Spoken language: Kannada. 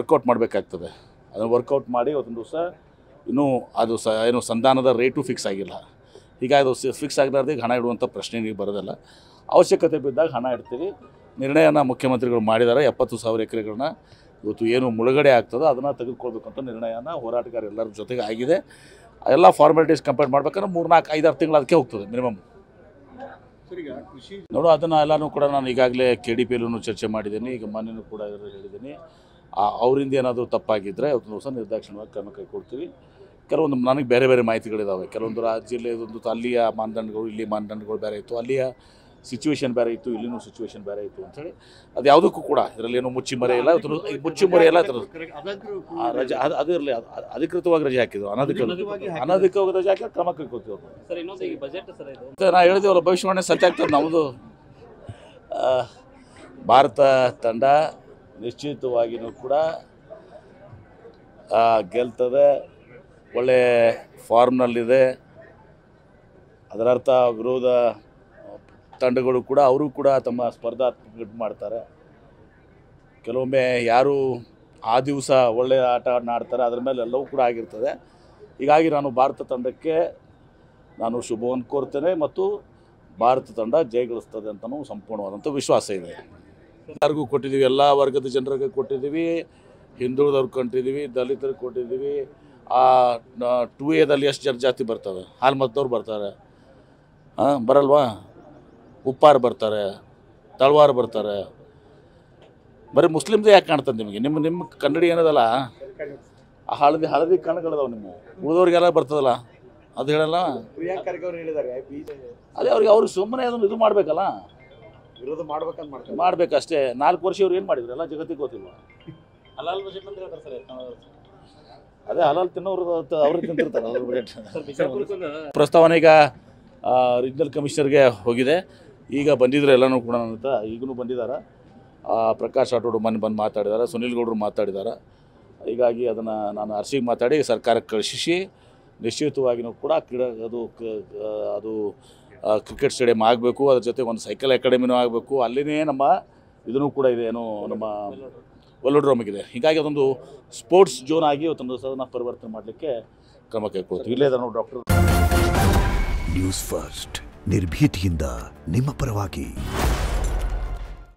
ವರ್ಕೌಟ್ ಮಾಡಬೇಕಾಗ್ತದೆ. ಅದನ್ನು ವರ್ಕೌಟ್ ಮಾಡಿ ಒಂದು ದಿವಸ ಇನ್ನೂ ಅದು ಏನು ಸಂಧಾನದ ರೇಟು ಫಿಕ್ಸ್ ಆಗಿಲ್ಲ. ಹೀಗಾಗಿ ಅದು ಫಿಕ್ಸ್ ಆಗಲಾರ್ದೆ ಹಣ ಇಡುವಂಥ ಪ್ರಶ್ನೆ ನೀವು ಬರೋದಲ್ಲ. ಅವಶ್ಯಕತೆ ಬಿದ್ದಾಗ ಹಣ ಇಡ್ತೀವಿ. ನಿರ್ಣಯನ ಮುಖ್ಯಮಂತ್ರಿಗಳು ಮಾಡಿದ್ದಾರೆ. 70,000 ಎಕರೆಗಳನ್ನ ಇವತ್ತು ಏನು ಮುಳುಗಡೆ ಆಗ್ತದೋ ಅದನ್ನು ತೆಗೆದುಕೊಳ್ಬೇಕಂತ ನಿರ್ಣಯನ ಹೋರಾಟಗಾರ ಎಲ್ಲರ ಜೊತೆಗೆ ಆಗಿದೆ. ಎಲ್ಲ ಫಾರ್ಮಾಲಿಟೀಸ್ ಕಂಪ್ಲೀಟ್ ಮಾಡ್ಬೇಕಂದ್ರೆ 3-4-5-6 ತಿಂಗಳು ಅದಕ್ಕೆ ಹೋಗ್ತದೆ ಮಿನಿಮಮ್. ನೋಡು ಅದನ್ನು ಎಲ್ಲನೂ ಕೂಡ ನಾನು ಈಗಾಗಲೇ KDPಯಲ್ಲೂ ಚರ್ಚೆ ಮಾಡಿದ್ದೀನಿ. ಈಗ ಮೊನ್ನೆನೂ ಕೂಡ ಹೇಳಿದ್ದೀನಿ. ಅವರಿಂದ ಏನಾದರೂ ತಪ್ಪಾಗಿದ್ದರೆ ಒಂದು ದಿವಸ ನಿರ್ದಾಕ್ಷಿಣ್ಯವಾಗಿ ಕ್ರಮ ಕೈಗೊಳ್ತೀವಿ. ಕೆಲವೊಂದು ನನಗೆ ಬೇರೆ ಬೇರೆ ಮಾಹಿತಿಗಳಿದ್ದಾವೆ. ಕೆಲವೊಂದು ಜಿಲ್ಲೆಯದೊಂದು ಅಲ್ಲಿಯ ಮಾನದಂಡಗಳು ಇಲ್ಲಿ ಮಾನದಂಡಗಳು ಬೇರೆ ಇತ್ತು, ಅಲ್ಲಿಯ ಸಿಚುವೇಶನ್ ಬೇರೆ ಇತ್ತು, ಇಲ್ಲಿನೂ ಸಿಚುವೇಶನ್ ಬೇರೆ ಇತ್ತು ಅಂಥೇಳಿ ಅದು ಯಾವುದಕ್ಕೂ ಕೂಡ ಇದರಲ್ಲಿ ಏನೋ ಮುಚ್ಚಿ ಇಲ್ಲ. ಮುಚ್ಚಿ ಎಲ್ಲ ರಜೆ ಅದು ಇರಲಿ, ಅಧಿಕೃತವಾಗಿ ರಜೆ ಹಾಕಿದ್ರು. ಅನಧಿಕೃತವಾಗಿ ರಜೆ ಹಾಕಿದ್ರೆ ಕ್ರಮ ಕೈಗೊಳ್ತೀವಿ. ನಾ ಹೇಳಿದೆವಲ್ಲ, ಭವಿಷ್ಯವಾಣಿ ಸತ್ಯ ಆಗ್ತದೆ. ನಮ್ಮದು ಭಾರತ ತಂಡ ನಿಶ್ಚಿತವಾಗಿಯೂ ಕೂಡ ಗೆಲ್ತದೆ. ಒಳ್ಳೆ ಫಾರ್ಮ್ನಲ್ಲಿದೆ. ಅದರರ್ಥ ವಿರೋಧ ತಂಡಗಳು ಕೂಡ ಅವರು ಕೂಡ ತಮ್ಮ ಸ್ಪರ್ಧಾತ್ಮಕ ಮಾಡ್ತಾರೆ. ಕೆಲವೊಮ್ಮೆ ಯಾರು ಆ ದಿವಸ ಒಳ್ಳೆಯ ಆಟ ಆಡ್ತಾರೆ ಅದರ ಮೇಲೆ ಎಲ್ಲವೂ ಕೂಡ ಆಗಿರ್ತದೆ. ಹೀಗಾಗಿ ನಾನು ಭಾರತ ತಂಡಕ್ಕೆ ನಾನು ಶುಭವನ್ನು ಕೋರ್ತೇನೆ ಮತ್ತು ಭಾರತ ತಂಡ ಜಯಗಳಿಸ್ತದೆ ಅಂತಲೂ ಸಂಪೂರ್ಣವಾದಂಥ ವಿಶ್ವಾಸ ಇದೆ. ಎಲ್ಲರಿಗೂ ಕೊಟ್ಟಿದ್ದೀವಿ, ಎಲ್ಲ ವರ್ಗದ ಜನರಿಗೆ ಕೊಟ್ಟಿದ್ದೀವಿ. ಹಿಂದುಳಿದವ್ರಿಗೆ ಕೊಟ್ಟಿದ್ದೀವಿ, ದಲಿತರಿಗೆ ಕೊಟ್ಟಿದ್ದೀವಿ. 2Aದಲ್ಲಿ ಎಷ್ಟು ಜಾತಿ ಬರ್ತವೆ? ಹಾಲು ಮತದವ್ರು ಬರ್ತಾರೆ, ಬರಲ್ವಾ? ಉಪ್ಪಾರು ಬರ್ತಾರೆ, ತಳವಾರು ಬರ್ತಾರೆ. ಬರೀ ಮುಸ್ಲಿಮ್ದೇ ಯಾಕೆ ಕಾಣ್ತದೆ ನಿಮಗೆ? ನಿಮ್ಮ ಕನ್ನಡಿ ಏನದಲ್ಲ, ಆ ಹಳದಿ ಕಣ್ಣುಗಳದಾವೆ. ನಿಮ್ಮ ಉಳಿದವ್ರಿಗೆಲ್ಲ ಬರ್ತದಲ್ಲ, ಅದು ಹೇಳಲ್ಲ. ಅದೇ ಅವ್ರಿಗೆ ಸುಮ್ಮನೆ ಅದನ್ನು ಇದು ಮಾಡಬೇಕಲ್ಲ, ವಿರೋಧ ಮಾಡ್ಬೇಕಷ್ಟೇ. 4 ವರ್ಷ ಇವ್ರು ಏನು ಮಾಡಿದ್ರು ಎಲ್ಲ ಜಗತ್ತಿಗೆ ಗೊತ್ತಿಲ್ಲ. ಹಲಾಲ್ ಬಜೆಟ್ ಅಂತ ಹೇಳ್ತಾರೆ ಸರ್. ಅದೇ ಹಲಾಲ್ ತಿನ್ನೋರು ಅವ್ರಿಗೆ ತಿಂತಿರ್ತಾರೆ ಅದ್ರ ಬಜೆಟ್. ಪ್ರಸ್ತಾವನೆ ಈಗ ರೀಜನಲ್ ಕಮಿಷನರ್ಗೆ ಹೋಗಿದೆ. ಈಗ ಬಂದಿದ್ರು ಎಲ್ಲನೂ ಕೂಡ ಅಂತ ಈಗಲೂ ಬಂದಿದ್ದಾರೆ. ಪ್ರಕಾಶ್ ರಾಠೋಡ್ ಬಂದು ಮಾತಾಡಿದ್ದಾರೆ, ಸುನಿಲ್ ಗೌಡರು ಮಾತಾಡಿದ್ದಾರೆ. ಹೀಗಾಗಿ ಅದನ್ನು ನಾನು ಅರ್ಸಿಗೆ ಮಾತಾಡಿ ಸರ್ಕಾರಕ್ಕೆ ಕಳಿಸಿ ನಿಶ್ಚಿತವಾಗಿಯೂ ಕೂಡ ಅದು ಕ್ರಿಕೆಟ್ ಸ್ಟೇಡಿಯಂ ಆಗಬೇಕು. ಅದ್ರ ಜೊತೆ ಒಂದು ಸೈಕಲ್ ಅಕಾಡೆಮಿನೂ ಆಗಬೇಕು. ಅಲ್ಲಿನೇ ನಮ್ಮ ಇದೂ ಕೂಡ ಇದೆ, ಏನೋ ನಮ್ಮ ವೆಲ್ಲೋಡ್ರೋಮಿಗಿದೆ. ಹೀಗಾಗಿ ಅದೊಂದು ಸ್ಪೋರ್ಟ್ಸ್ ಝೋನ್ ಆಗಿ ಇವತ್ತೊಂದು ಸದನ ಪರಿವರ್ತನೆ ಮಾಡಲಿಕ್ಕೆ ಕ್ರಮ ಕೈಗೊಳ್ತೀವಿ. ಇಲ್ಲೇ ನಾನು ಡಾಕ್ಟರ್ ನ್ಯೂಸ್ ಫಸ್ಟ್ ನಿರ್ಭೀತಿಯಿಂದ ನಿಮ್ಮ ಪರವಾಗಿ.